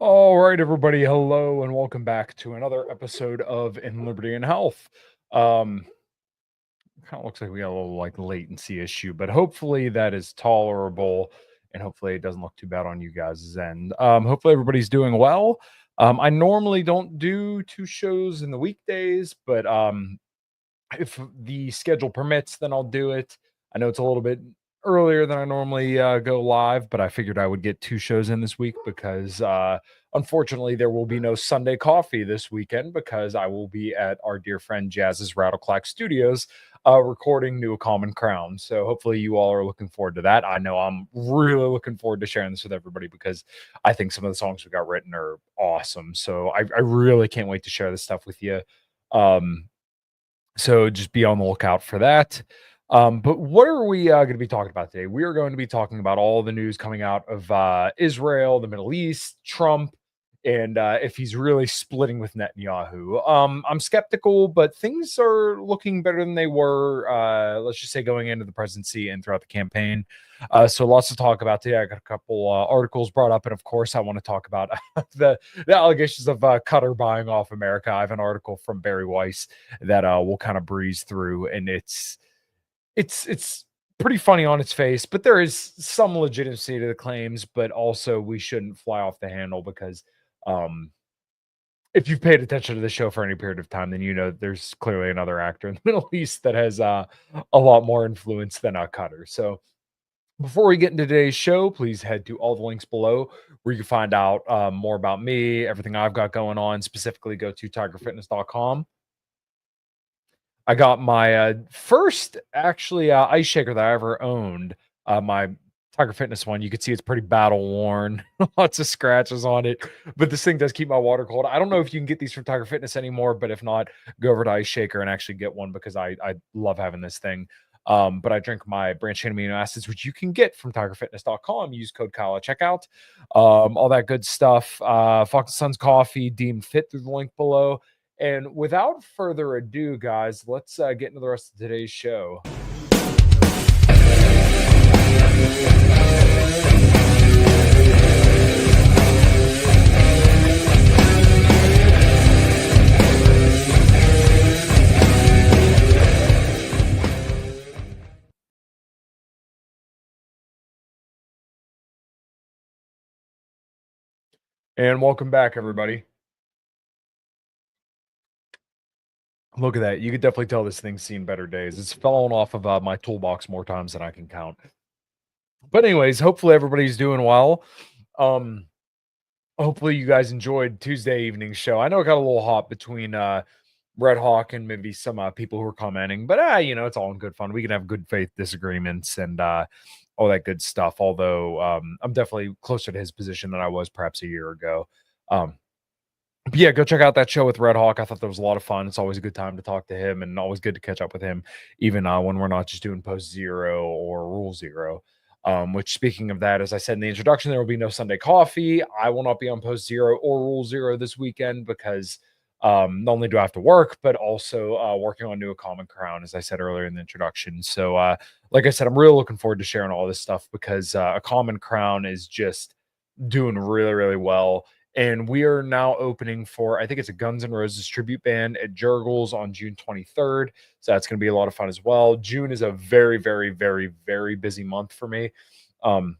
All right, everybody. Hello, and welcome back to another episode of In Liberty and Health. Um, Kind of looks like we got a little latency issue, but hopefully that is tolerable, and hopefully it doesn't look too bad on you guys' end. Hopefully everybody's doing well. I normally don't do two shows in the weekdays, but if the schedule permits, then I'll do it. I know it's a little bit earlier than I normally go live, but I figured I would get two shows in this week because unfortunately there will be no Sunday coffee this weekend because I will be at our dear friend Jazz's Rattleclack Studios recording New A Common Crown. So hopefully you all are looking forward to that. I know I'm really looking forward to sharing this with everybody because I think some of the songs we got written are awesome. So I really can't wait to share this stuff with you. Um, so just be on the lookout for that. But what are we going to be talking about today? We are going to be talking about all the news coming out of Israel, the Middle East, Trump, and if he's really splitting with Netanyahu. I'm skeptical, but things are looking better than they were, let's just say, going into the presidency and throughout the campaign. So lots to talk about today. I got a couple articles brought up, and of course, I want to talk about the allegations of Qatar buying off America. I have an article from Barry Weiss that we'll kind of breeze through, and it's pretty funny on its face, but there is some legitimacy to the claims, but also we shouldn't fly off the handle because um if you've paid attention to the show for any period of time, then you know there's clearly another actor in the Middle East that has a lot more influence than Qatar. So before we get into today's show, please head to all the links below where you can find out more about me, everything I've got going on. Specifically, go to tigerfitness.com. I got my first actually ice shaker that I ever owned. My Tiger Fitness one. You can see it's pretty battle worn, lots of scratches on it. But this thing does keep my water cold. I don't know if you can get these from Tiger Fitness anymore, but if not, go over to Ice Shaker and actually get one because I love having this thing. But I drink my branched chain amino acids, which you can get from tigerfitness.com. Use code Kyle at checkout. All that good stuff. Fox and Sons coffee, deemed fit through the link below. And without further ado, guys, let's get into the rest of today's show. And welcome back, everybody. Look at that. You could definitely tell this thing's seen better days. It's fallen off of my toolbox more times than I can count. But anyways, hopefully everybody's doing well. Um, Hopefully you guys enjoyed Tuesday evening's show. I know it got a little hot between Red Hawk and maybe some people who were commenting, but it's all in good fun. We can have good faith disagreements and all that good stuff. Although I'm definitely closer to his position than I was perhaps a year ago. Um, but yeah, go check out that show with Red Hawk. I thought that was a lot of fun. It's always a good time to talk to him and always good to catch up with him, even when we're not just doing Post Zero or Rule Zero. Which, speaking of that, as I said in the introduction, there will be no Sunday coffee. I will not be on Post Zero or Rule Zero this weekend because not only do I have to work, but also working on New A Common Crown, as I said earlier in the introduction. So, like I said, I'm really looking forward to sharing all this stuff because A Common Crown is just doing really, really well. And we are now opening for, I think it's a Guns N' Roses tribute band at Jurgles on June 23rd. So that's going to be a lot of fun as well. June is a very, very, very, very busy month for me. Um,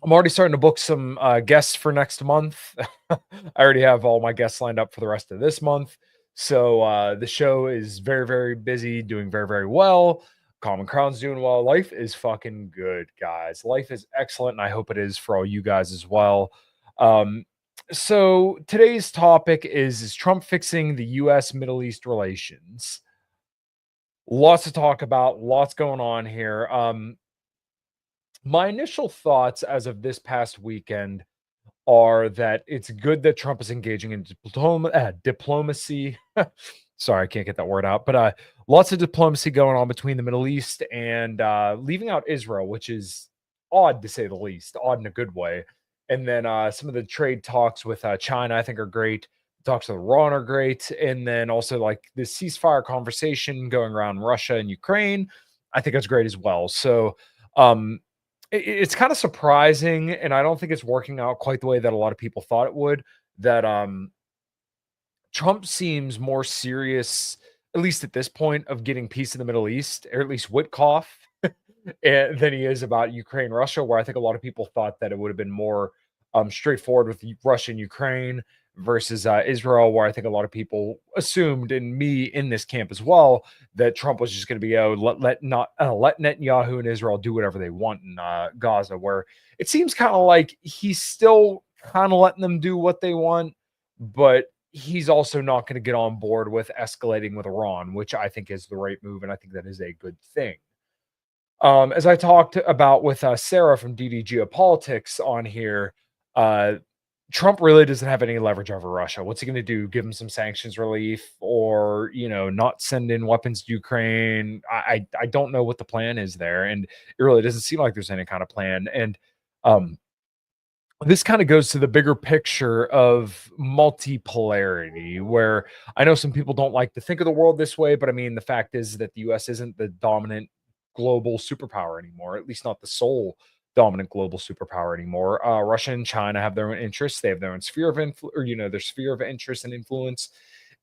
I'm already starting to book some guests for next month. I already have all my guests lined up for the rest of this month. So the show is very, very busy, doing very, very well. Common Crown's doing well. Life is fucking good, guys. Life is excellent, and I hope it is for all you guys as well. So today's topic is Trump fixing the U.S. Middle East relations? Lots to talk about, lots going on here. My initial thoughts as of this past weekend are that it's good that Trump is engaging in diplomacy. Sorry, I can't get that word out, but lots of diplomacy going on between the Middle East and leaving out Israel, which is odd to say the least, odd in a good way. And then some of the trade talks with China, I think, are great. Talks with Iran are great. And then also like the ceasefire conversation going around Russia and Ukraine, I think that's great as well. So, um, it's kind of surprising, and I don't think it's working out quite the way that a lot of people thought it would. That Trump seems more serious, at least at this point, of getting peace in the Middle East, or at least Witkoff, than he is about Ukraine, Russia, where I think a lot of people thought that it would have been more straightforward with Russia and Ukraine versus Israel, where I think a lot of people assumed, and me in this camp as well, that Trump was just going to be, oh, let Netanyahu and Israel do whatever they want in Gaza, where it seems kind of like he's still kind of letting them do what they want, but he's also not going to get on board with escalating with Iran, which I think is the right move, and I think that is a good thing. As I talked about with Sarah from DD Geopolitics on here, uh, Trump really doesn't have any leverage over Russia. What's he going to do? Give him some sanctions relief, or not send in weapons to Ukraine? I don't know what the plan is there, and it really doesn't seem like there's any kind of plan. And um, this kind of goes to the bigger picture of multipolarity, where I know some people don't like to think of the world this way, but I mean, the fact is that the US isn't the dominant global superpower anymore, at least not the sole dominant global superpower anymore. Russia and China have their own interests. They have their own sphere of influence, or, their sphere of interest and influence.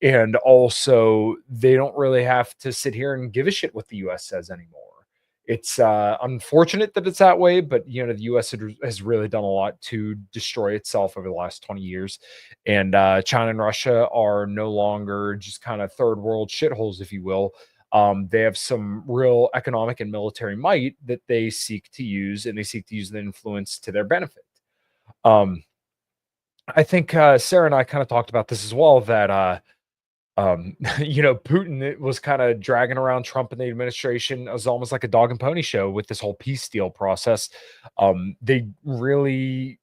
And also, they don't really have to sit here and give a shit what the US says anymore. It's unfortunate that it's that way, but the U.S. has really done a lot to destroy itself over the last 20 years, and China and Russia are no longer just kind of third world shitholes, if you will. They have some real economic and military might that they seek to use, and they seek to use the influence to their benefit. Um, I think Sarah and I kind of talked about this as well. That Putin was kind of dragging around Trump and the administration as almost like a dog and pony show with this whole peace deal process. They really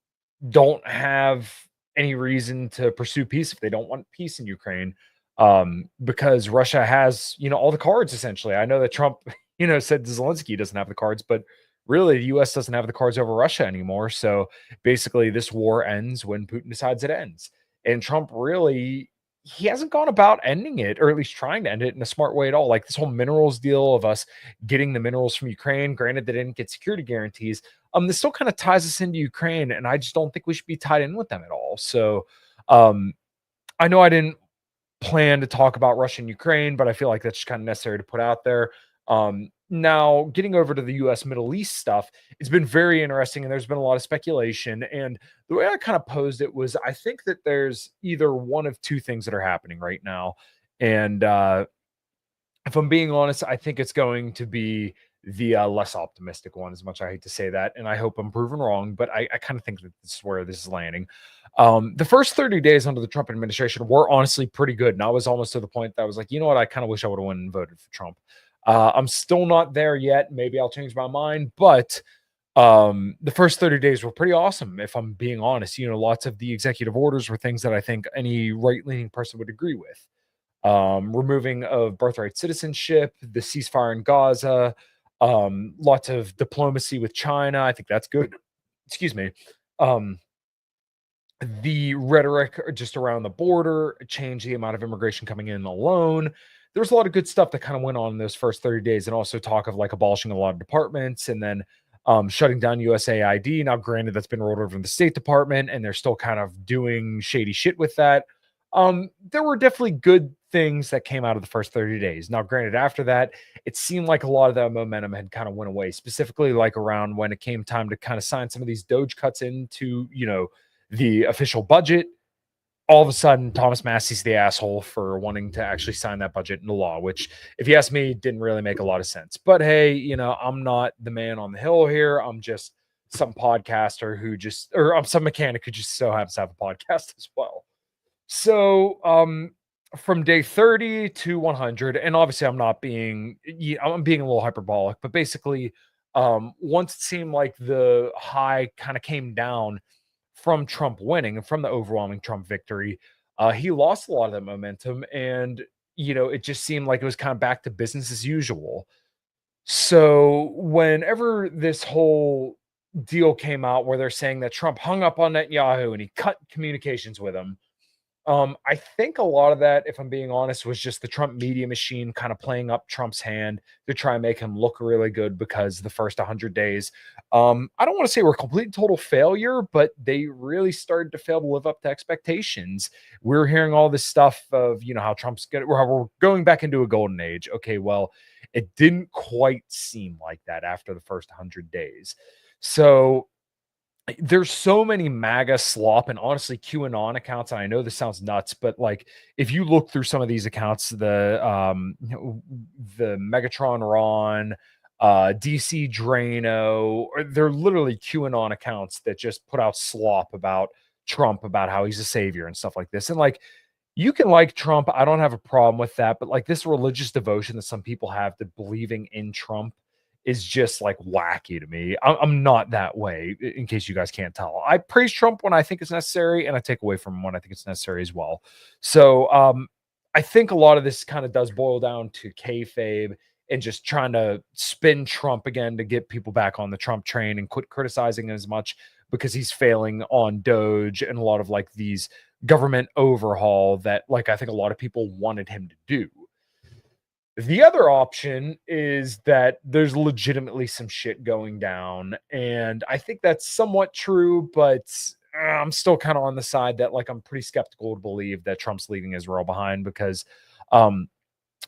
don't have any reason to pursue peace if they don't want peace in Ukraine, because Russia has, all the cards essentially. I know that Trump, said Zelensky doesn't have the cards, but really the US doesn't have the cards over Russia anymore. So basically, this war ends when Putin decides it ends. And Trump really, he hasn't gone about ending it, or at least trying to end it in a smart way at all. Like this whole minerals deal of us getting the minerals from Ukraine, granted they didn't get security guarantees. This still kind of ties us into Ukraine, and I just don't think we should be tied in with them at all. So um I know I didn't plan to talk about Russia and Ukraine, but I feel like that's kind of necessary to put out there. Now, getting over to the US Middle East stuff, it's been very interesting, and there's been a lot of speculation. And the way I kind of posed it was, I think that there's either one of two things that are happening right now. And if I'm being honest, I think it's going to be the less optimistic one, as much I hate to say that. And I hope I'm proven wrong, but I kind of think that this is where this is landing. The first 30 days under the Trump administration were honestly pretty good. And I was almost to the point that I was like, you know what? I kind of wish I would have went and voted for Trump. I'm still not there yet. Maybe I'll change my mind, but the first 30 days were pretty awesome, if I'm being honest. Lots of the executive orders were things that I think any right-leaning person would agree with. Removing of birthright citizenship, the ceasefire in Gaza, lots of diplomacy with China. I think that's good. Excuse me. Um, the rhetoric just around the border, change the amount of immigration coming in alone. There was a lot of good stuff that kind of went on in those first 30 days, and also talk of like abolishing a lot of departments, and then shutting down USAID. Now, granted, that's been rolled over to the State Department, and they're still kind of doing shady shit with that. There were definitely good things that came out of the first 30 days. Now, granted, after that, it seemed like a lot of that momentum had kind of went away, specifically like around when it came time to kind of sign some of these Doge cuts into, the official budget. All of a sudden, Thomas Massey's the asshole for wanting to actually sign that budget into law, which, if you ask me, didn't really make a lot of sense. But hey, I'm not the man on the hill here. I'm just some podcaster or I'm some mechanic who just so happens to have a podcast as well. So, from day 30 to 100, and obviously I'm being a little hyperbolic, but basically, once it seemed like the high kind of came down from Trump winning and from the overwhelming Trump victory, he lost a lot of that momentum, and it just seemed like it was kind of back to business as usual. So whenever this whole deal came out where they're saying that Trump hung up on Netanyahu and he cut communications with him, I think a lot of that, if I'm being honest, was just the Trump media machine kind of playing up Trump's hand to try and make him look really good because the first 100 days, I don't want to say were complete and total failure, but they really started to fail to live up to expectations. We're hearing all this stuff of, how Trump's going we're going back into a golden age. Okay, well, it didn't quite seem like that after the first 100 days. So there's so many MAGA slop and honestly QAnon accounts. And I know this sounds nuts, but like if you look through some of these accounts, the Megatron Ron, DC Drano, they're literally QAnon accounts that just put out slop about Trump, about how he's a savior and stuff like this. And like you can like Trump, I don't have a problem with that, but like this religious devotion that some people have to believing in Trump is just like wacky to me. I'm not that way, in case you guys can't tell. I praise Trump when I think it's necessary, and I take away from him when I think it's necessary as well. So I think a lot of this kind of does boil down to kayfabe and just trying to spin Trump again to get people back on the Trump train and quit criticizing him as much because he's failing on Doge and a lot of like these government overhaul that like I think a lot of people wanted him to do. The other option is that there's legitimately some shit going down, and I think that's somewhat true, but I'm still kind of on the side that like I'm pretty skeptical to believe that Trump's leaving Israel behind because um,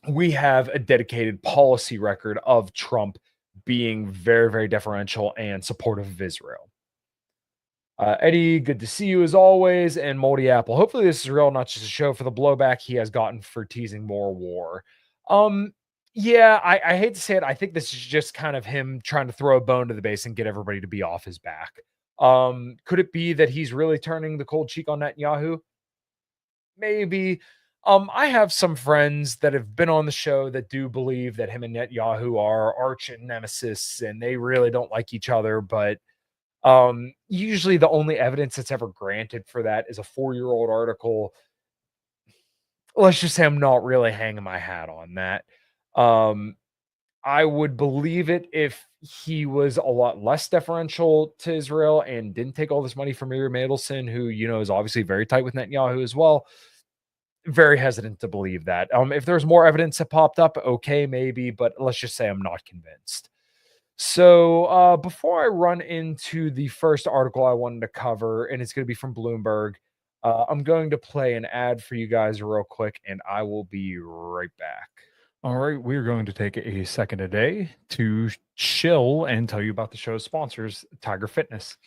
we have a dedicated policy record of Trump being very, very deferential and supportive of Israel. Eddie, good to see you as always, and Moldy Apple. Hopefully, this is real, not just a show for the blowback he has gotten for teasing more war. Um, yeah, I hate to say it. I think this is just kind of him trying to throw a bone to the base and get everybody to be off his back. Could it be that he's really turning the cold cheek on Netanyahu? Maybe. I have some friends that have been on the show that do believe that him and Netanyahu are arch nemesis and they really don't like each other, but usually the only evidence that's ever granted for that is a 4-year-old article. Let's just say I'm not really hanging my hat on that. Um, I would believe it if he was a lot less deferential to Israel and didn't take all this money from Miriam Adelson, who, is obviously very tight with Netanyahu as well. Very hesitant to believe that. If there's more evidence that popped up, okay, maybe, but let's just say I'm not convinced. So, before I run into the first article I wanted to cover, and it's going to be from Bloomberg, I'm going to play an ad for you guys real quick, and I will be right back. All right, we're going to take a second today to chill and tell you about the show's sponsors, Tiger Fitness.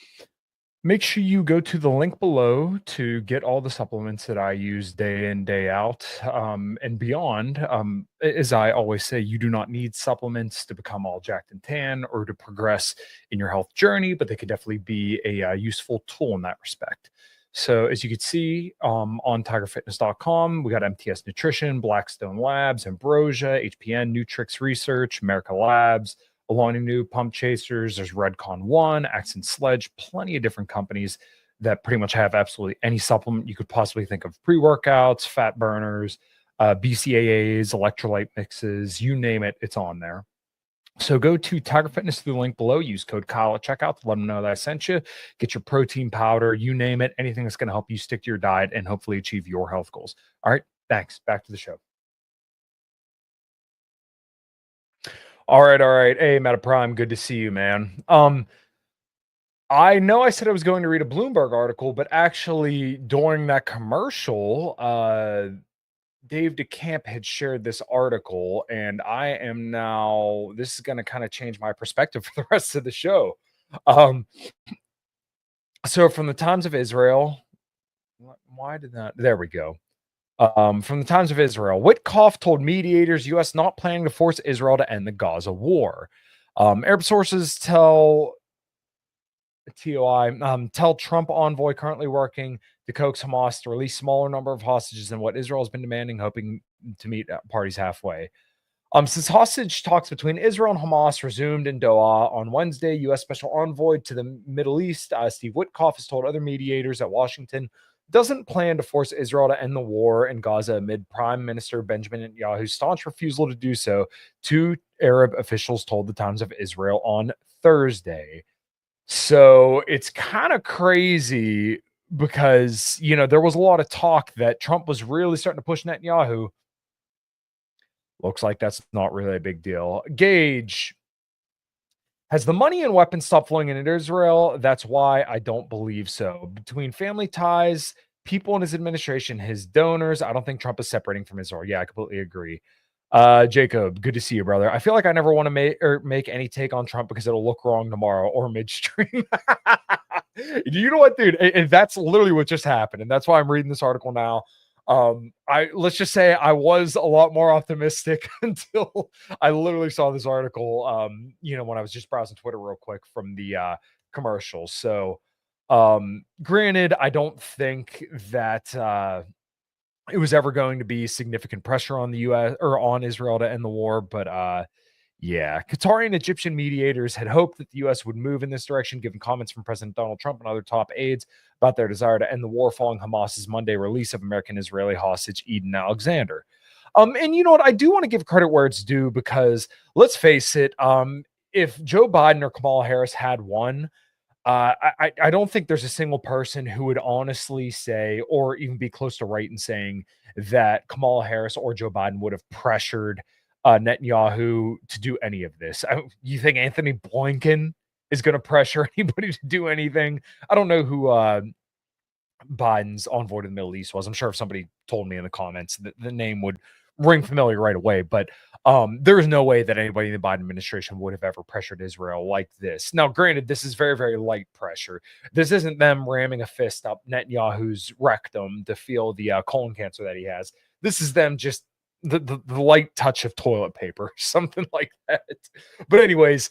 Make sure you go to the link below to get all the supplements that I use day in, day out, and beyond. As I always say, you do not need supplements to become all jacked and tan or to progress in your health journey, but they could definitely be a useful tool in that respect. So, as you can see on tigerfitness.com, we got MTS Nutrition, Blackstone Labs, Ambrosia, HPN, Nutrix Research, America Labs, Alani New, Pump Chasers, there's Redcon One, Accent Sledge, plenty of different companies that pretty much have absolutely any supplement you could possibly think of: pre-workouts, fat burners, BCAAs, electrolyte mixes, you name it, it's on there. So go to Tiger Fitness through the link below. Use code Kyle at checkout to let them know that I sent you. Get your protein powder, you name it, anything that's going to help you stick to your diet and hopefully achieve your health goals. All right, thanks. Back to the show. All right, all right. Hey, Meta Prime, good to see you, man. I know I said I was going to read a Bloomberg article, but actually during that commercial, Dave DeCamp had shared this article, and I am now. This is going to kind of change my perspective for the rest of the show. Um, so from the Times of Israel, why did that? There we go. From the Times of Israel, Witkoff told mediators U.S. not planning to force Israel to end the Gaza war. Arab sources tell tell Trump envoy currently working to coax Hamas to release smaller number of hostages than what Israel has been demanding, hoping to meet parties halfway. Since hostage talks between Israel and Hamas resumed in Doha on Wednesday, U.S. Special Envoy to the Middle East, Steve Witkoff, has told other mediators that Washington doesn't plan to force Israel to end the war in Gaza amid Prime Minister Benjamin Netanyahu's staunch refusal to do so, two Arab officials told the Times of Israel on Thursday. So it's kind of crazy because, there was a lot of talk that Trump was really starting to push Netanyahu. Looks like that's not really a big deal. Gage, has the money and weapons stopped flowing into Israel? That's why I don't believe so. Between family ties, people in his administration, his donors, I don't think Trump is separating from Israel. Yeah, I completely agree. Jacob, good to see you, brother. I feel like I never want to make any take on Trump because it'll look wrong tomorrow or midstream. You know what, dude? And that's literally what just happened, and that's why I'm reading this article now. I let's just say I was a lot more optimistic until I literally saw this article. When I was just browsing Twitter real quick from the commercials. So, granted, I don't think that it was ever going to be significant pressure on the U.S. or on Israel to end the war. But yeah, Qatari and Egyptian mediators had hoped that the U.S. would move in this direction, given comments from President Donald Trump and other top aides about their desire to end the war following Hamas's Monday release of American-Israeli hostage Eden Alexander. And you know what? I do want to give credit where it's due because let's face it, if Joe Biden or Kamala Harris had won, I don't think there's a single person who would honestly say, or even be close to right in saying that Kamala Harris or Joe Biden would have pressured Netanyahu to do any of this. You think Anthony Blinken is going to pressure anybody to do anything? I don't know who Biden's envoy to the Middle East was. I'm sure if somebody told me in the comments that the name would ring familiar right away, but there is no way that anybody in the Biden administration would have ever pressured Israel like this. Now, granted, this is very, very light pressure. This isn't them ramming a fist up Netanyahu's rectum to feel the colon cancer that he has. This is them just the light touch of toilet paper, something like that. But anyways,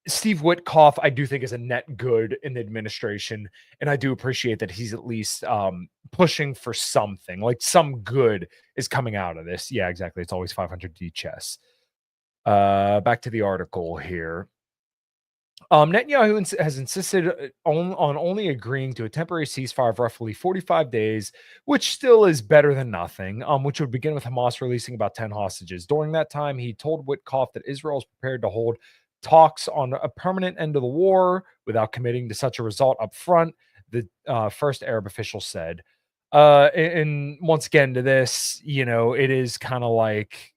Steve Witkoff, I do think is a net good in the administration, and I do appreciate that he's at least pushing for something, like some good is coming out of this. Yeah, exactly. It's always 500 D chess. Back to the article here. Netanyahu has insisted on only agreeing to a temporary ceasefire of roughly 45 days, which still is better than nothing, which would begin with Hamas releasing about 10 hostages. During that time, he told Witkoff that Israel is prepared to hold talks on a permanent end of the war without committing to such a result up front, the first Arab official said. And once again, to this, it is kind of like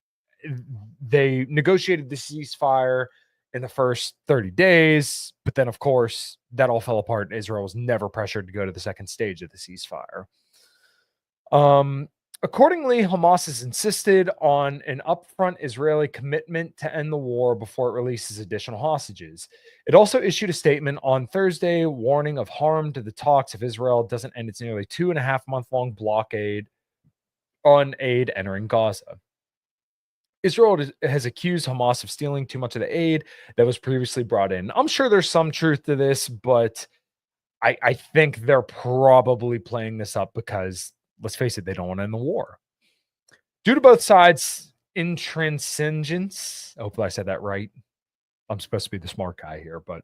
they negotiated the ceasefire in the first 30 days, but then, of course, that all fell apart. Israel was never pressured to go to the second stage of the ceasefire. Accordingly, Hamas has insisted on an upfront Israeli commitment to end the war before it releases additional hostages. It also issued a statement on Thursday warning of harm to the talks if Israel doesn't end its nearly 2.5-month-long blockade on aid entering Gaza. Israel has accused Hamas of stealing too much of the aid that was previously brought in. I'm sure there's some truth to this, but I think they're probably playing this up because, let's face it, they don't want to end the war. Due to both sides' intransigence, hopefully I said that right. I'm supposed to be the smart guy here, but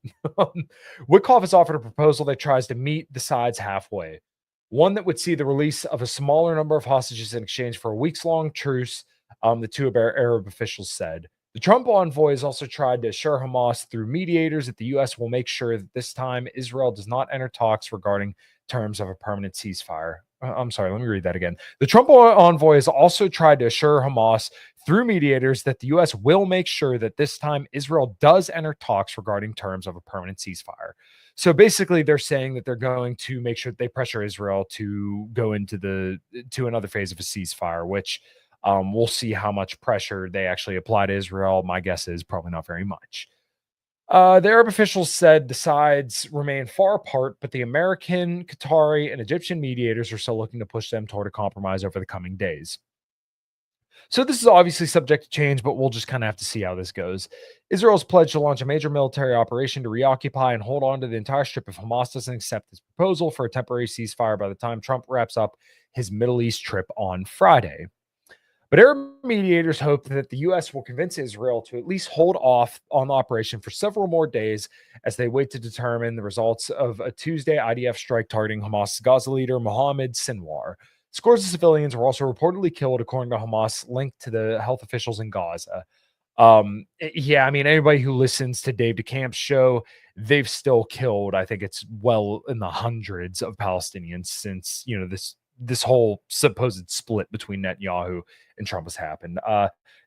Witkoff has offered a proposal that tries to meet the sides halfway. One that would see the release of a smaller number of hostages in exchange for a weeks-long truce, the two Arab officials said. The Trump envoy has also tried to assure Hamas through mediators that the U.S. will make sure that this time Israel does not enter talks regarding terms of a permanent ceasefire. I'm sorry, let me read that again. The Trump envoy has also tried to assure Hamas through mediators that the U.S. will make sure that this time Israel does enter talks regarding terms of a permanent ceasefire. So basically, they're saying that they're going to make sure that they pressure Israel to go into another phase of a ceasefire, which we'll see how much pressure they actually apply to Israel. My guess is probably not very much. The Arab officials said the sides remain far apart, but the American, Qatari, and Egyptian mediators are still looking to push them toward a compromise over the coming days. So this is obviously subject to change, but we'll just kind of have to see how this goes. Israel's pledged to launch a major military operation to reoccupy and hold on to the entire strip if Hamas doesn't accept this proposal for a temporary ceasefire by the time Trump wraps up his Middle East trip on Friday. But Arab mediators hope that the U.S. will convince Israel to at least hold off on the operation for several more days as they wait to determine the results of a Tuesday IDF strike targeting Hamas Gaza leader Mohammed Sinwar. Scores of civilians were also reportedly killed, according to Hamas, linked to the health officials in Gaza. Yeah, I mean, anybody who listens to Dave DeCamp's show, they've still killed, I think it's well in the hundreds of Palestinians since, this whole supposed split between Netanyahu and Trump has happened.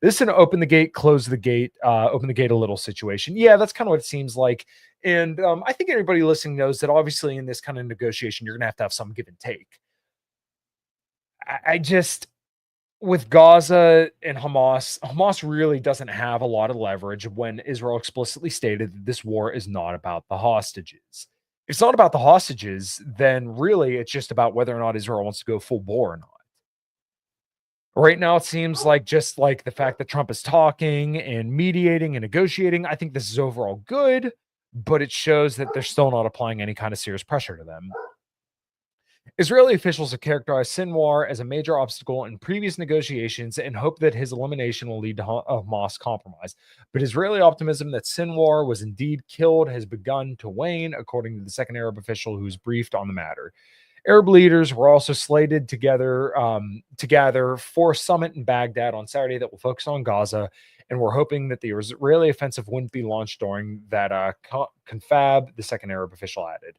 This is an open the gate, close the gate, open the gate a little situation. Yeah, that's kind of what it seems like. And I think everybody listening knows that obviously in this kind of negotiation, you're going to have some give and take. I just, with Gaza and Hamas really doesn't have a lot of leverage when Israel explicitly stated that this war is not about the hostages. If it's not about the hostages, then really it's just about whether or not Israel wants to go full bore or not. Right now, it seems like just like the fact that Trump is talking and mediating and negotiating, I think this is overall good, but it shows that they're still not applying any kind of serious pressure to them. Israeli officials have characterized Sinwar as a major obstacle in previous negotiations and hope that his elimination will lead to Hamas compromise. But Israeli optimism that Sinwar was indeed killed has begun to wane, according to the second Arab official who was briefed on the matter. Arab leaders were also slated to gather for a summit in Baghdad on Saturday that will focus on Gaza, and we're hoping that the Israeli offensive wouldn't be launched during that confab, the second Arab official added.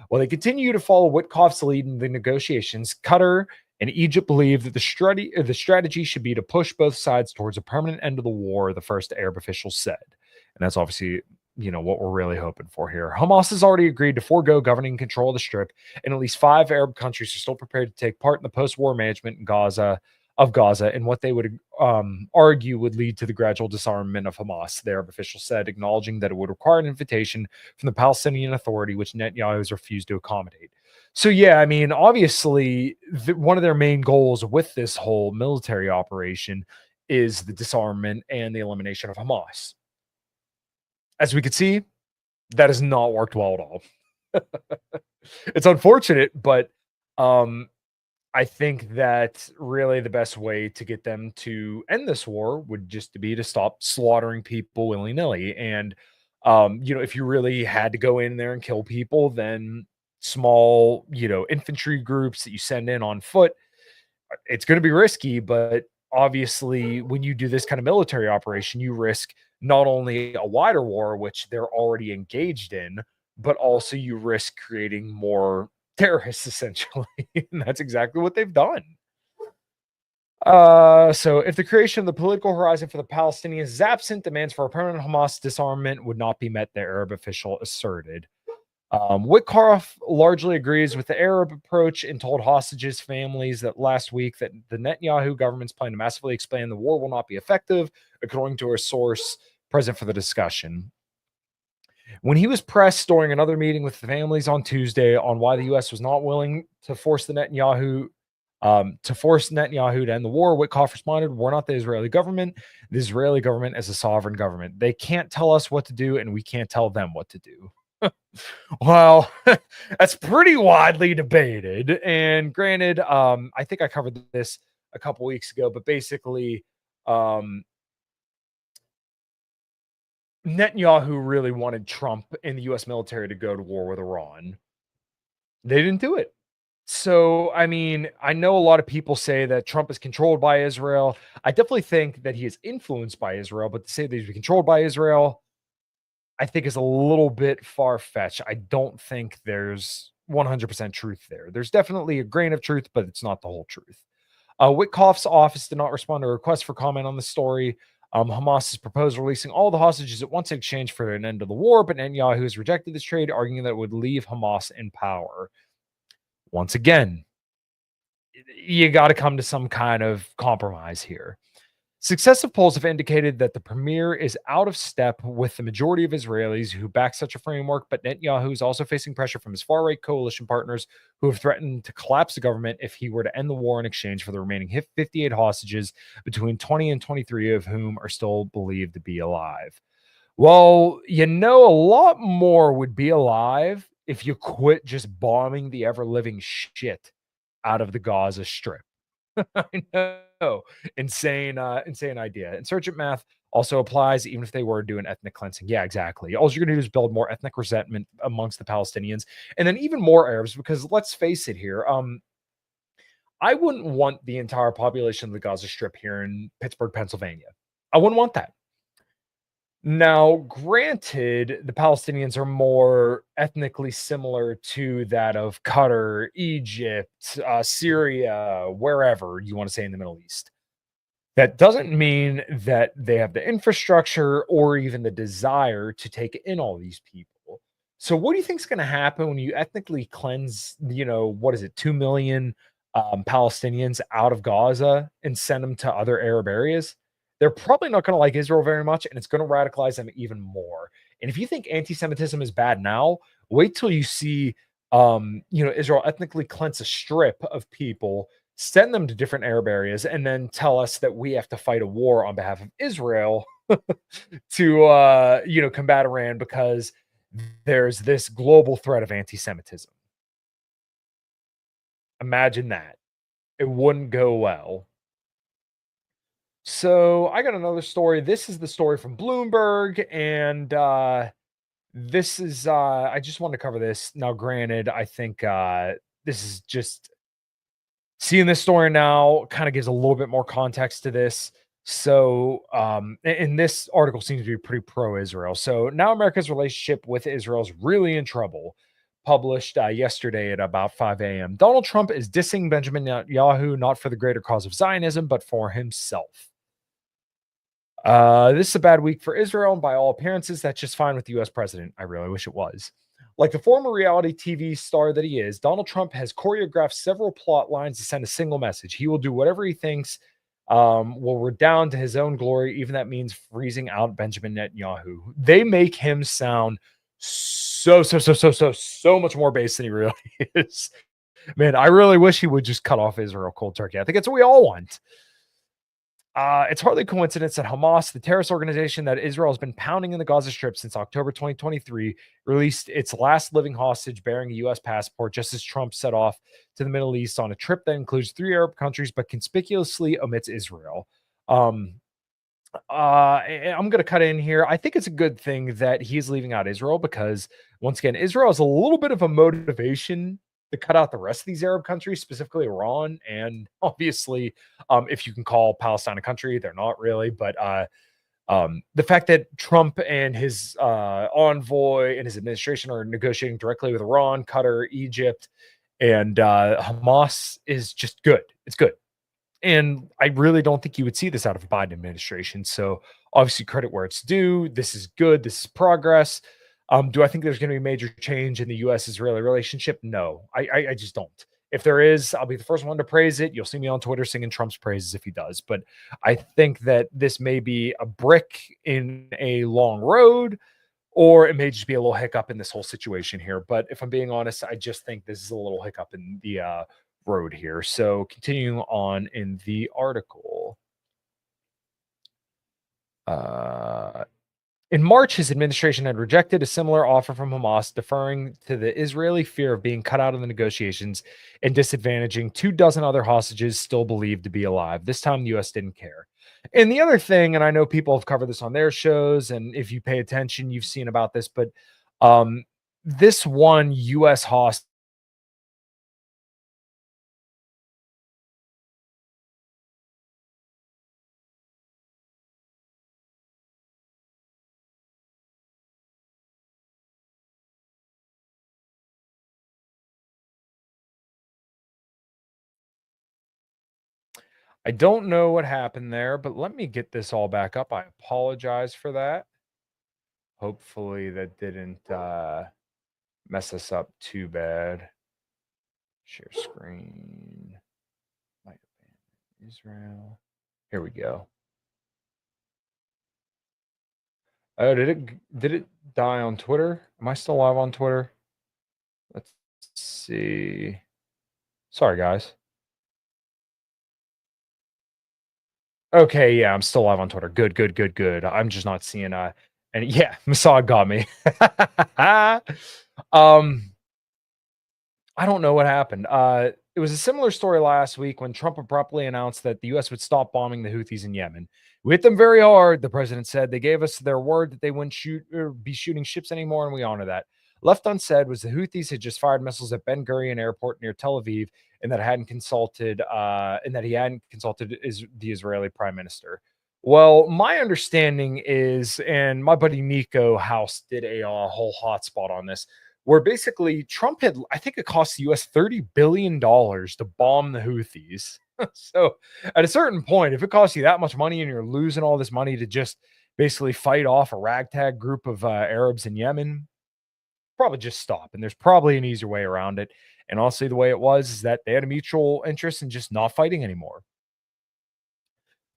While they continue to follow Witkoff's lead in the negotiations, Qatar and Egypt believe that the strategy should be to push both sides towards a permanent end of the war, the first Arab official said. And that's obviously, what we're really hoping for here. Hamas has already agreed to forego governing control of the Strip, and at least 5 Arab countries are still prepared to take part in the post-war management in Gaza, and what they would argue would lead to the gradual disarmament of Hamas, the Arab official said, acknowledging that it would require an invitation from the Palestinian Authority, which Netanyahu has refused to accommodate. So, yeah, I mean, obviously, one of their main goals with this whole military operation is the disarmament and the elimination of Hamas. As we could see, that has not worked well at all. It's unfortunate, but I think that really the best way to get them to end this war would just be to stop slaughtering people willy-nilly. And if you really had to go in there and kill people, then small, infantry groups that you send in on foot, it's going to be risky, but obviously when you do this kind of military operation, you risk not only a wider war, which they're already engaged in, but also you risk creating more terrorists essentially. And that's exactly what they've done. So if the creation of the political horizon for the Palestinians is absent, demands for a permanent Hamas disarmament would not be met, the Arab official asserted. Witkoff largely agrees with the Arab approach and told hostages' families that last week that the Netanyahu government's plan to massively expand the war will not be effective, according to a source present for the discussion. When he was pressed during another meeting with the families on Tuesday on why the U.S. was not willing to force Netanyahu to end the war, Witkoff responded, "We're not the Israeli government. The Israeli government is a sovereign government. They can't tell us what to do, and we can't tell them what to do." Well, that's pretty widely debated. And granted, I think I covered this a couple weeks ago, but basically, Netanyahu really wanted Trump and the US military to go to war with Iran. They didn't do it. So, I mean, I know a lot of people say that Trump is controlled by Israel. I definitely think that he is influenced by Israel, but to say that he's controlled by Israel, I think is a little bit far-fetched. I don't think there's 100% truth there. There's definitely a grain of truth, but it's not the whole truth. Witkoff's office did not respond to a request for comment on the story. Hamas has proposed releasing all the hostages at once in exchange for an end to the war, but Netanyahu has rejected this trade, arguing that it would leave Hamas in power. Once again, you got to come to some kind of compromise here. Successive polls have indicated that the premier is out of step with the majority of Israelis who back such a framework, but Netanyahu is also facing pressure from his far-right coalition partners who have threatened to collapse the government if he were to end the war in exchange for the remaining 58 hostages, between 20 and 23 of whom are still believed to be alive. Well, a lot more would be alive if you quit just bombing the ever-living shit out of the Gaza Strip. I know. Insane idea. Insurgent math also applies even if they were doing ethnic cleansing. Yeah, exactly. All you're going to do is build more ethnic resentment amongst the Palestinians and then even more Arabs, because let's face it here. I wouldn't want the entire population of the Gaza Strip here in Pittsburgh, Pennsylvania. I wouldn't want that. Now, granted, the Palestinians are more ethnically similar to that of Qatar, Egypt, Syria, wherever you want to say in the Middle East. That doesn't mean that they have the infrastructure or even the desire to take in all these people. So, what do you think is going to happen when you ethnically cleanse, what is it, 2 million Palestinians out of Gaza and send them to other Arab areas? They're probably not going to like Israel very much, and it's going to radicalize them even more. And if you think anti Semitism is bad now, wait till you see, Israel ethnically cleanse a strip of people, send them to different Arab areas, and then tell us that we have to fight a war on behalf of Israel to combat Iran because there's this global threat of anti-Semitism. Imagine that. It wouldn't go well. So I got another story. This is the story from Bloomberg, and this is I just want to cover this. Now, granted, I think this is just seeing this story now kind of gives a little bit more context to this. So, and this article seems to be pretty pro-Israel. So now America's relationship with Israel is really in trouble. Published yesterday at about 5 a.m. Donald Trump is dissing Benjamin Netanyahu not for the greater cause of Zionism, but for himself. This is a bad week for Israel, and by all appearances, that's just fine with the US president. I really wish it was. Like the former reality TV star that he is, Donald Trump has choreographed several plot lines to send a single message. He will do whatever he thinks will redound to his own glory, even that means freezing out Benjamin Netanyahu. They make him sound so much more base than he really is. Man, I really wish he would just cut off Israel cold turkey. I think it's what we all want. It's hardly a coincidence that Hamas, the terrorist organization that Israel has been pounding in the Gaza Strip since October 2023, released its last living hostage bearing a U.S. passport just as Trump set off to the Middle East on a trip that includes 3 Arab countries but conspicuously omits Israel. I'm going to cut in here. I think it's a good thing that he's leaving out Israel because, once again, Israel is a little bit of a motivation to cut out the rest of these Arab countries, specifically Iran. And obviously, if you can call Palestine a country, they're not really. But the fact that Trump and his envoy and his administration are negotiating directly with Iran, Qatar, Egypt, and Hamas is just good. It's good. And I really don't think you would see this out of a Biden administration. So obviously, credit where it's due. This is good. This is progress. Do I think there's going to be major change in the U.S.-Israeli relationship? No, I just don't. If there is, I'll be the first one to praise it. You'll see me on Twitter singing Trump's praises if he does. But I think that this may be a brick in a long road, or it may just be a little hiccup in this whole situation here. But if I'm being honest, I just think this is a little hiccup in the road here. So continuing on in the article. In March, his administration had rejected a similar offer from Hamas, deferring to the Israeli fear of being cut out of the negotiations and disadvantaging 24 other hostages still believed to be alive. This time, the U.S. didn't care. And the other thing, and I know people have covered this on their shows, and if you pay attention, you've seen about this, but this one U.S. hostage. I don't know what happened there, but let me get this all back up. I apologize for that. Hopefully that didn't mess us up too bad. Share screen. Might have been Israel. Here we go. Oh, did it die on Twitter? Am I still live on Twitter? Let's see. Sorry, guys. Okay, yeah, I'm still live on Twitter. Good. I'm just not seeing and yeah, Mossad got me. um I don't know what happened. It was a similar story last week when Trump abruptly announced that the US would stop bombing the Houthis in Yemen. We hit them very hard, the president said. They gave us their word that they wouldn't shoot or be shooting ships anymore, and we honor that. Left unsaid was the Houthis had just fired missiles at Ben Gurion Airport near Tel Aviv, and that he hadn't consulted the Israeli Prime Minister. Well, my understanding is, and my buddy Nico House did a whole hotspot on this, where basically Trump had, I think it cost the US $30 billion to bomb the Houthis. So at a certain point, if it costs you that much money and you're losing all this money to just basically fight off a ragtag group of Arabs in Yemen, probably just stop. And there's probably an easier way around it. And honestly, the way it was is that they had a mutual interest in just not fighting anymore.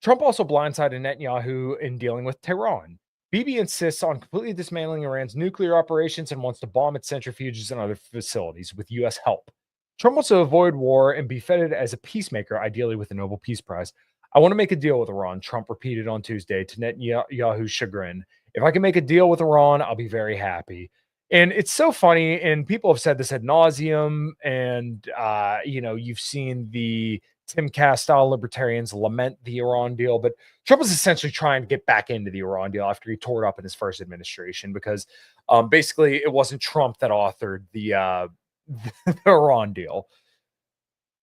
Trump also blindsided Netanyahu in dealing with Tehran. Bibi insists on completely dismantling Iran's nuclear operations and wants to bomb its centrifuges and other facilities with US help. Trump wants to avoid war and be feted as a peacemaker, ideally with a Nobel Peace Prize. I want to make a deal with Iran, Trump repeated on Tuesday to Netanyahu's chagrin. If I can make a deal with Iran, I'll be very happy. And it's so funny, and people have said this ad nauseum. And you've seen the Tim Cass style libertarians lament the Iran deal, but Trump is essentially trying to get back into the Iran deal after he tore it up in his first administration because basically it wasn't Trump that authored the Iran deal.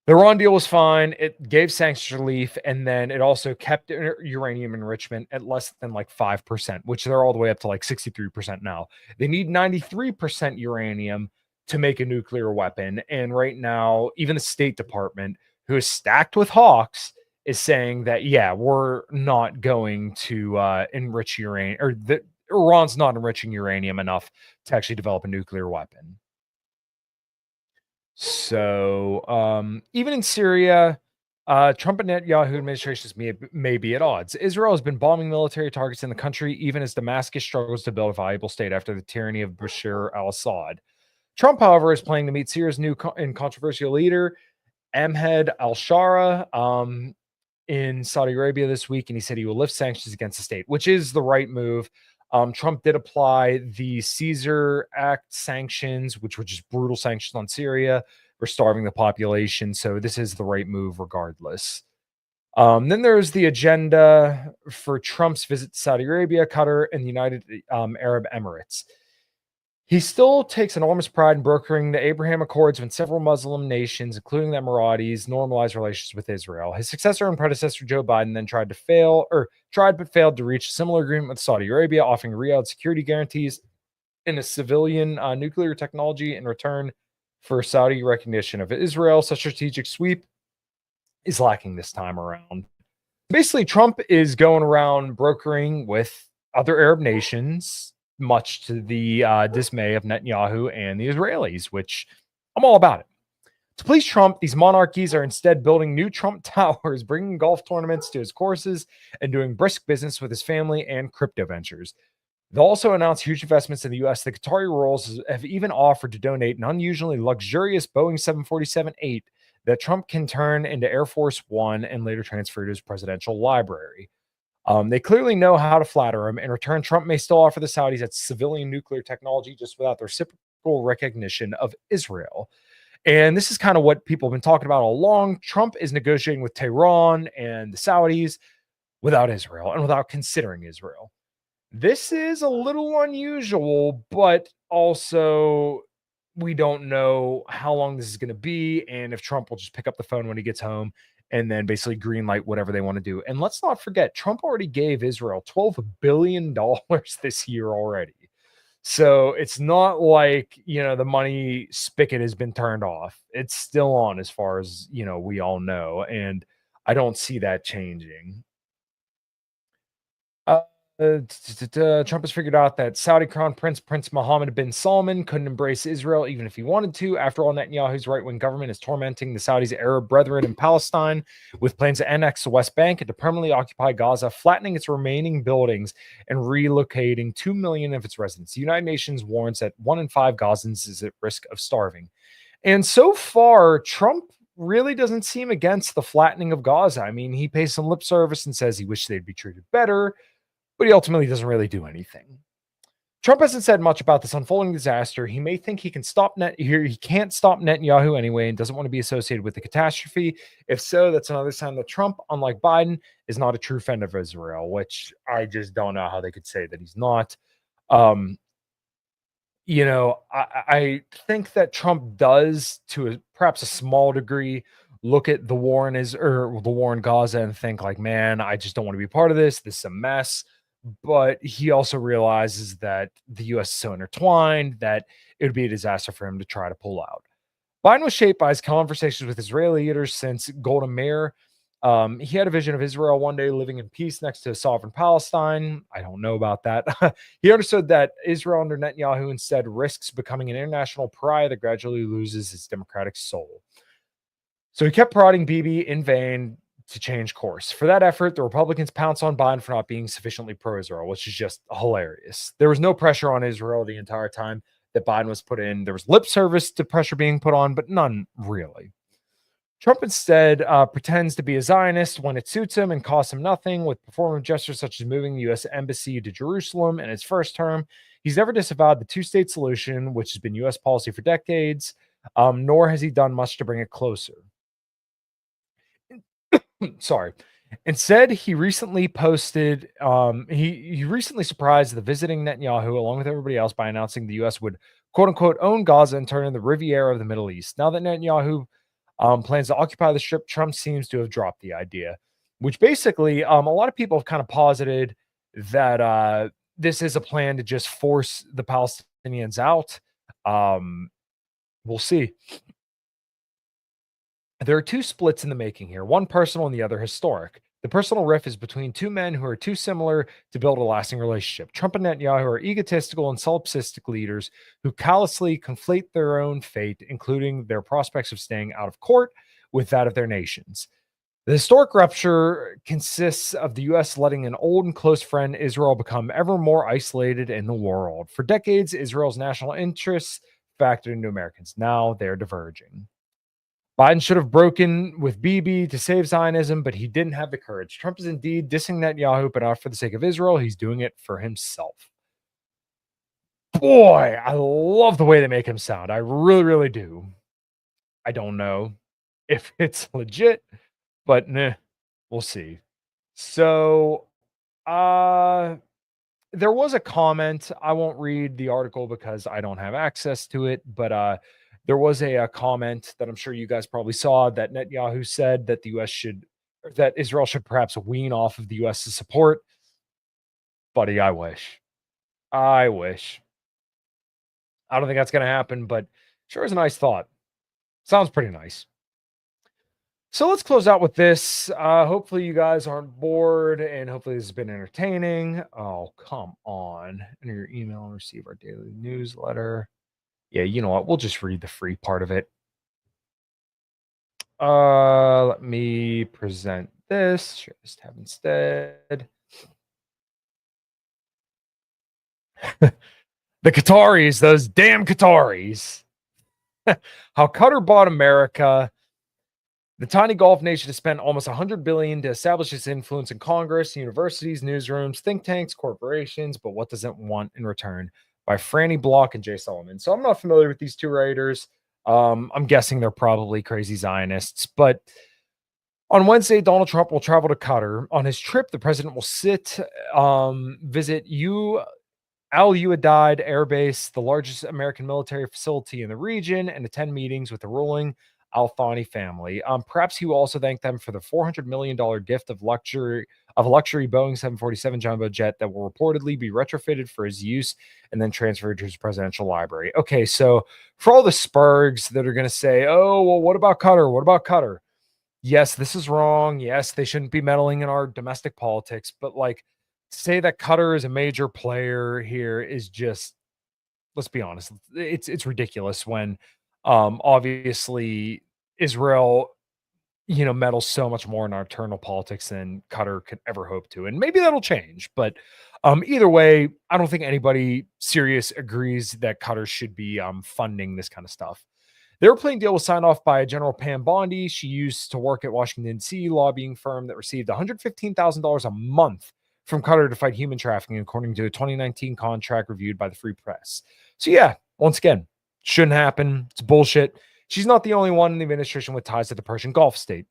The Iran deal was fine. It gave sanctions relief, and then it also kept uranium enrichment at less than like 5%, which they're all the way up to like 63% now. They need 93% uranium to make a nuclear weapon. And right now, even the State Department, who is stacked with hawks, is saying that, yeah, we're not going to enrich uranium, or that Iran's not enriching uranium enough to actually develop a nuclear weapon. So, even in Syria, Trump and Netanyahu administrations may be at odds. Israel has been bombing military targets in the country, even as Damascus struggles to build a viable state after the tyranny of Bashar al-Assad. Trump, however, is planning to meet Syria's new and controversial leader, Ahmed al-Shara, in Saudi Arabia this week, and he said he will lift sanctions against the state, which is the right move. Trump did apply the Caesar Act sanctions, which were just brutal sanctions on Syria for starving the population. So this is the right move regardless. Then there's the agenda for Trump's visit to Saudi Arabia, Qatar, and the United Arab Emirates. He still takes enormous pride in brokering the Abraham Accords when several Muslim nations, including the Emiratis, normalized relations with Israel. His successor and predecessor Joe Biden then tried but failed to reach a similar agreement with Saudi Arabia, offering Riyadh security guarantees in a civilian nuclear technology in return for Saudi recognition of Israel. Such strategic sweep is lacking this time around. Basically, Trump is going around brokering with other Arab nations, much to the dismay of Netanyahu and the Israelis, which I'm all about it. To please Trump, these monarchies are instead building new Trump towers, bringing golf tournaments to his courses, and doing brisk business with his family and crypto ventures. They'll also announce huge investments in the U.S. The Qatari royals have even offered to donate an unusually luxurious Boeing 747-8 that Trump can turn into Air Force One and later transfer to his presidential library. They clearly know how to flatter him. In return, Trump may still offer the Saudis that civilian nuclear technology just without the reciprocal recognition of Israel. And this is kind of what people have been talking about all along. Trump is negotiating with Tehran and the Saudis without Israel and without considering Israel. This is a little unusual, but also we don't know how long this is going to be and if Trump will just pick up the phone when he gets home and then basically green light whatever they want to do. And let's not forget, Trump already gave Israel $12 billion this year already. So it's not like, the money spigot has been turned off. It's still on as far as, we all know. And I don't see that changing. Trump has figured out that Saudi Crown Prince Mohammed bin Salman couldn't embrace Israel even if he wanted to. After all, Netanyahu's right-wing government is tormenting the Saudis' Arab brethren in Palestine with plans to annex the West Bank and to permanently occupy Gaza, flattening its remaining buildings and relocating 2 million of its residents. The United Nations warns that 1 in 5 Gazans is at risk of starving. And so far, Trump really doesn't seem against the flattening of Gaza. I mean, he pays some lip service and says he wishes they'd be treated better, but he ultimately doesn't really do anything. Trump hasn't said much about this unfolding disaster. He may think he can't stop Netanyahu anyway and doesn't want to be associated with the catastrophe. If so, that's another sign that Trump, unlike Biden, is not a true friend of Israel, which I just don't know how they could say that he's not. I think that Trump does, to perhaps a small degree, look at the war the war in Gaza and think like, man, I just don't want to be part of this. This is a mess. But he also realizes that the US is so intertwined that it would be a disaster for him to try to pull out. Biden was shaped by his conversations with Israeli leaders since Golda Meir. He had a vision of Israel one day living in peace next to a sovereign Palestine. I don't know about that. He understood that Israel under Netanyahu instead risks becoming an international pariah that gradually loses its democratic soul. So he kept prodding Bibi in vain to change course. For that effort, the Republicans pounced on Biden for not being sufficiently pro-Israel, which is just hilarious. There was no pressure on Israel the entire time that Biden was put in. There was lip service to pressure being put on, but none really. Trump instead pretends to be a Zionist when it suits him and costs him nothing with performative gestures such as moving the U.S. embassy to Jerusalem in his first term. He's never disavowed the two-state solution, which has been U.S. policy for decades, nor has he done much to bring it closer. Sorry. Instead, he recently posted, he recently surprised the visiting Netanyahu along with everybody else by announcing the U.S. would quote unquote own Gaza and turn in the Riviera of the Middle East. Now that Netanyahu plans to occupy the strip, Trump seems to have dropped the idea, which basically a lot of people have kind of posited that this is a plan to just force the Palestinians out. We'll see. There are two splits in the making here, one personal and the other historic. The personal riff is between two men who are too similar to build a lasting relationship. Trump and Netanyahu are egotistical and solipsistic leaders who callously conflate their own fate, including their prospects of staying out of court, with that of their nations. The historic rupture consists of the U.S. letting an old and close friend, Israel, become ever more isolated in the world. For decades, Israel's national interests factored into Americans. Now they're diverging. Biden should have broken with Bibi to save Zionism, but he didn't have the courage. Trump is indeed dissing Netanyahu, but not for the sake of Israel. He's doing it for himself. Boy, I love the way they make him sound. I really, really do. I don't know if it's legit, but we'll see. So, there was a comment. I won't read the article because I don't have access to it, but there was a comment that I'm sure you guys probably saw that Netanyahu said that the U.S. should, or that Israel should perhaps wean off of the U.S.'s support. Buddy, I wish. I wish. I don't think that's going to happen, but sure is a nice thought. Sounds pretty nice. So let's close out with this. Hopefully you guys aren't bored and hopefully this has been entertaining. Oh, come on. Enter your email and receive our daily newsletter. Yeah, you know what? We'll just read the free part of it. Let me present this. Share this tab instead. The Qataris, those damn Qataris. How Qatar bought America. The tiny Gulf nation has spent almost $100 billion to establish its influence in Congress, universities, newsrooms, think tanks, corporations, but what does it want in return? By Franny Block and Jay Solomon. So I'm not familiar with these two writers. I'm guessing they're probably crazy Zionists. But on Wednesday, Donald Trump will travel to Qatar. On his trip, the president will visit Al Udeid Air Base, the largest American military facility in the region, and attend meetings with the ruling Al Thani family. Perhaps he will also thank them for the $400 million gift of a luxury Boeing 747 jumbo jet that will reportedly be retrofitted for his use and then transferred to his presidential library. Okay, so for all the spurgs that are going to say, oh, well, what about Qatar? What about Qatar? Yes, this is wrong. Yes, they shouldn't be meddling in our domestic politics. But like, say that Qatar is a major player here is just, let's be honest, it's ridiculous when obviously Israel, meddles so much more in our internal politics than Qatar could ever hope to. And maybe that'll change. But either way, I don't think anybody serious agrees that Qatar should be funding this kind of stuff. The airplane deal was signed off by General Pam Bondi. She used to work at Washington, D.C. lobbying firm that received $115,000 a month from Qatar to fight human trafficking, according to a 2019 contract reviewed by the Free Press. So yeah, once again, shouldn't happen. It's bullshit. She's not the only one in the administration with ties to the Persian Gulf state.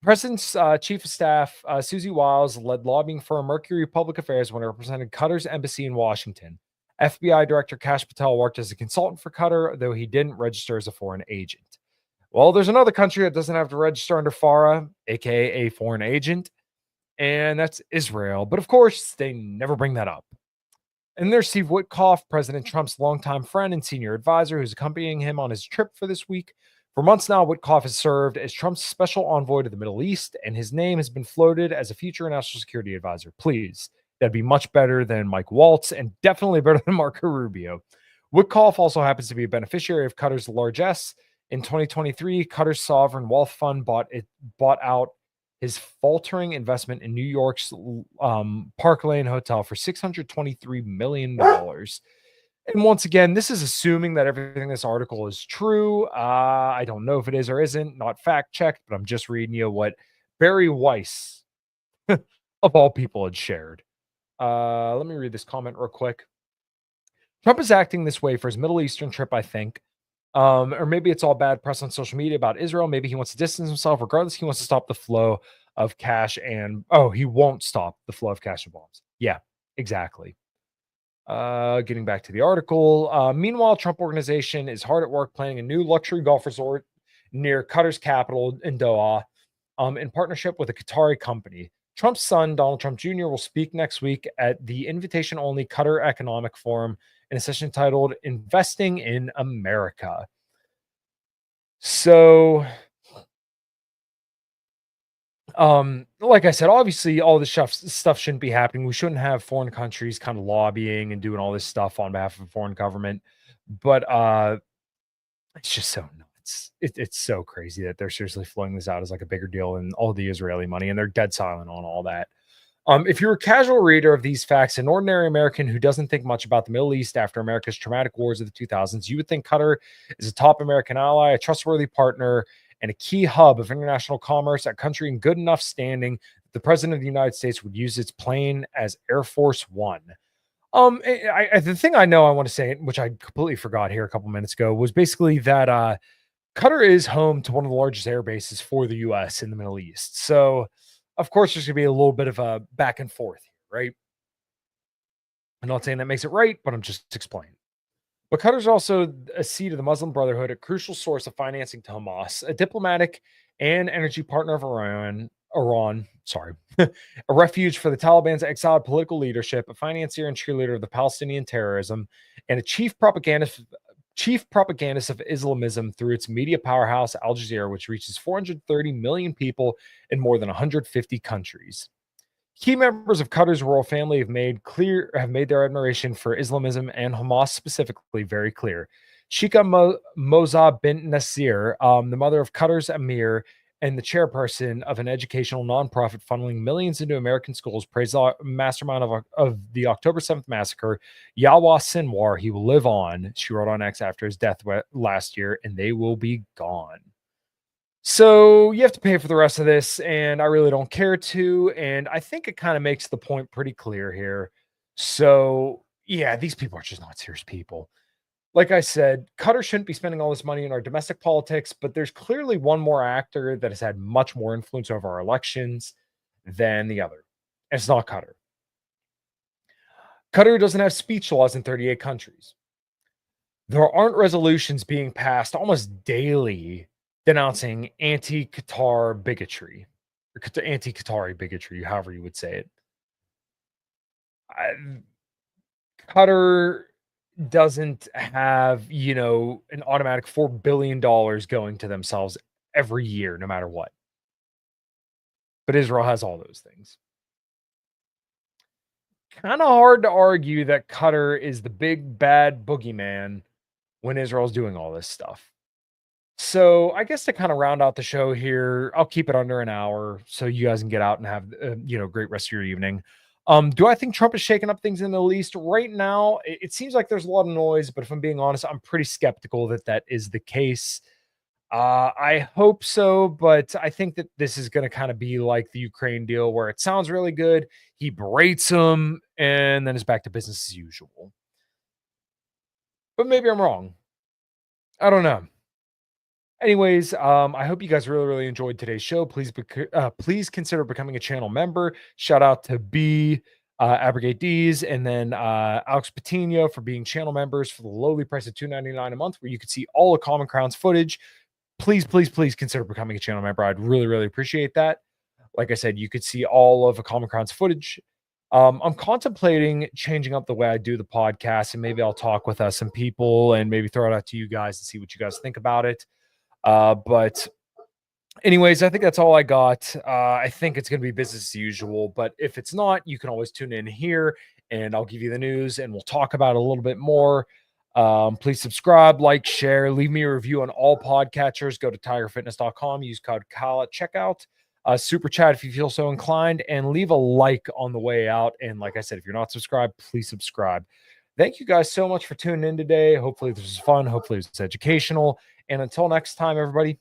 President's chief of staff, Susie Wiles, led lobbying firm Mercury Public Affairs when it represented Qatar's embassy in Washington. FBI Director Kash Patel worked as a consultant for Qatar, though he didn't register as a foreign agent. Well, there's another country that doesn't have to register under FARA, aka a foreign agent, and that's Israel. But of course, they never bring that up. And there's Steve Witkoff, President Trump's longtime friend and senior advisor, who's accompanying him on his trip for this week. For months now, Witkoff has served as Trump's special envoy to the Middle East, and his name has been floated as a future national security advisor. Please, that'd be much better than Mike Waltz and definitely better than Marco Rubio. Witkoff also happens to be a beneficiary of Qatar's largesse. In 2023, Qatar's sovereign wealth fund bought out his faltering investment in New York's Park Lane Hotel for $623 million. And once again, this is assuming that everything in this article is true. I don't know if it is or isn't, not fact checked, but I'm just reading you what Barry Weiss, of all people, had shared. Let me read this comment real quick. Trump is acting this way for his Middle Eastern trip, I think. Or maybe it's all bad press on social media about Israel. Maybe he wants to distance himself. Regardless, he wants to stop the flow of cash and he won't stop the flow of cash and bombs. Yeah, exactly. Getting back to the article. Meanwhile, Trump Organization is hard at work planning a new luxury golf resort near Qatar's capital in Doha, in partnership with a Qatari company. Trump's son, Donald Trump Jr., will speak next week at the invitation-only Qatar Economic Forum in a session titled Investing in America. So, like I said, obviously all this stuff shouldn't be happening. We shouldn't have foreign countries kind of lobbying and doing all this stuff on behalf of a foreign government. But it's just so nuts. It's so crazy that they're seriously flowing this out as like a bigger deal than all the Israeli money, and they're dead silent on all that. If you're a casual reader of these facts, an ordinary American who doesn't think much about the Middle East after America's traumatic wars of the 2000s, you would think Qatar is a top American ally, a trustworthy partner, and a key hub of international commerce, a country in good enough standing that the President of the United States would use its plane as Air Force One. The thing I know I want to say, which I completely forgot here a couple minutes ago, was basically that Qatar is home to one of the largest air bases for the U.S. in the Middle East. So, of course, there's going to be a little bit of a back and forth here, right? I'm not saying that makes it right, but I'm just explaining. But Qatar is also a seat of the Muslim Brotherhood, a crucial source of financing to Hamas, a diplomatic and energy partner of Iran, a refuge for the Taliban's exiled political leadership, a financier and cheerleader of the Palestinian terrorism, and a chief propagandist of Islamism through its media powerhouse, Al Jazeera, which reaches 430 million people in more than 150 countries. Key members of Qatar's royal family have made their admiration for Islamism and Hamas specifically very clear. Sheikha Moza bint Nasir, the mother of Qatar's emir and the chairperson of an educational nonprofit funneling millions into American schools, praised the mastermind of the October 7th massacre, Yahya Sinwar. He will live on, she wrote on X after his death last year, and they will be gone. So you have to pay for the rest of this, and I really don't care to. And I think it kind of makes the point pretty clear here. So, yeah, these people are just not serious people. Like I said, Qatar shouldn't be spending all this money in our domestic politics, but there's clearly one more actor that has had much more influence over our elections than the other. And it's not Qatar. Qatar doesn't have speech laws in 38 countries. There aren't resolutions being passed almost daily denouncing anti-Qatar bigotry, or anti-Qatari bigotry, however you would say it. Qatar doesn't have, an automatic $4 billion going to themselves every year, no matter what. But Israel has all those things. Kind of hard to argue that Qatar is the big bad boogeyman when Israel's doing all this stuff. So I guess to kind of round out the show here, I'll keep it under an hour so you guys can get out and have great rest of your evening. Do I think Trump is shaking up things in the Middle East right now? It seems like there's a lot of noise, but if I'm being honest, I'm pretty skeptical that is the case. I hope so, but I think that this is going to kind of be like the Ukraine deal, where it sounds really good, he berates them, and then it's back to business as usual. But maybe I'm wrong. I don't know. Anyways, I hope you guys really, really enjoyed today's show. Please consider becoming a channel member. Shout out to B, Abrogate D's, and then Alex Patino for being channel members for the lowly price of $2.99 a month, where you can see all of Common Crown's footage, please, please, please consider becoming a channel member. I'd really, really appreciate that. Like I said, you could see all of a Comic Con's footage. I'm contemplating changing up the way I do the podcast, and maybe I'll talk with some people and maybe throw it out to you guys and see what you guys think about it. But anyways, I think that's all I got. I think it's going to be business as usual, but if it's not, you can always tune in here and I'll give you the news and we'll talk about it a little bit more. Please subscribe, like, share, leave me a review on all podcatchers. Go to tigerfitness.com, use code Kyle at checkout. Super chat if you feel so inclined, and leave a like on the way out. And like I said, if you're not subscribed, please subscribe. Thank you guys so much for tuning in today. Hopefully this was fun. Hopefully it was educational. And until next time, everybody,